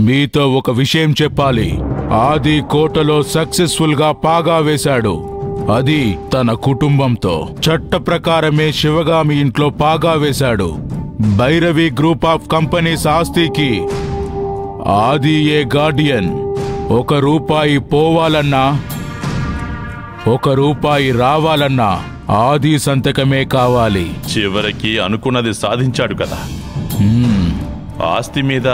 మీతో ఒక విషయం చెప్పాలి. ఆది కోటలో సక్సెస్ఫుల్ గా పాగా వేశాడు. అది తన కుటుంబంతో. చట్ట ప్రకారమే శివగామి ఇంట్లో పాగా వేశాడు. భైరవి గ్రూప్ ఆఫ్ కంపెనీస్ ఆస్తికి ఆది ఏ గార్డియన్. 1 రూపాయి పోవాలన్నా 1 రూపాయి రావాలన్నా ఆది సంతకమే కావాలి. చివరికి అనుకున్నది సాధించాడు కదా. ఆస్తి మీద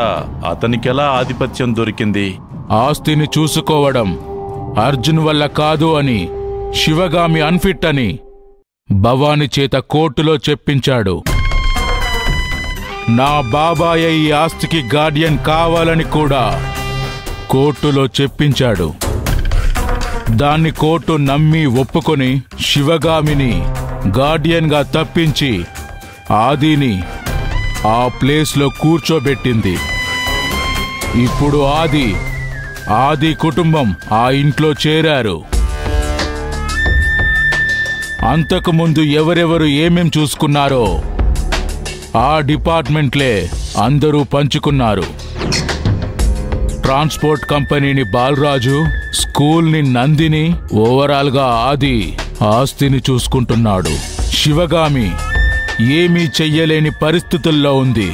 అతనికెలా ఆధిపత్యం దొరికింది? ఆస్తిని చూసుకోవడం అర్జున్ వల్ల కాదు అని శివగామి అన్ఫిట్ అని భవాని చేత కోర్టులో చెప్పించాడు. నా బాబాయ్ ఈ ఆస్తికి గార్డియన్ కావాలని కూడా కోర్టులో చెప్పించాడు. దాన్ని కోర్టు నమ్మి ఒప్పుకొని శివగామిని గార్డియన్గా తప్పించి ఆదిని ఆ ప్లేస్లో కూర్చోబెట్టింది. ఇప్పుడు ఆది కుటుంబం ఆ ఇంట్లో చేరారు. అంతకుముందు ఎవరెవరు ఏమేం చూసుకున్నారో ఆ డిపార్ట్మెంట్లే అందరూ పంచుకున్నారు. ట్రాన్స్పోర్ట్ కంపెనీని బాలరాజు, స్కూల్ని నందిని, ఓవరాల్గా ఆది ఆస్తిని చూసుకుంటున్నాడు. శివగామి ఏమీ చెయ్యలేని పరిస్థితుల్లో ఉంది.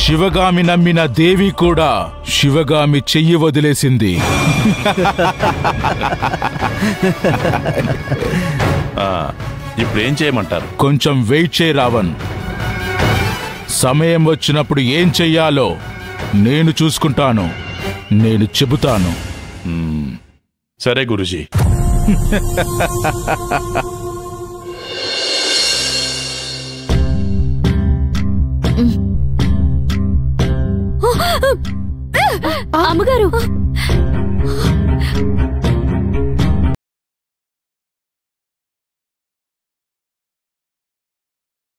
శివగామి నమ్మిన దేవి కూడా శివగామి చెయ్యి వదిలేసింది. ఇప్పుడేం చేయమంటారు? కొంచెం వెయిట్ చేయి రావణ్. సమయం వచ్చినప్పుడు ఏం చెయ్యాలో నేను చూసుకుంటాను. నేను చెబుతాను. సరే గురుజీ. అమ్మగారు,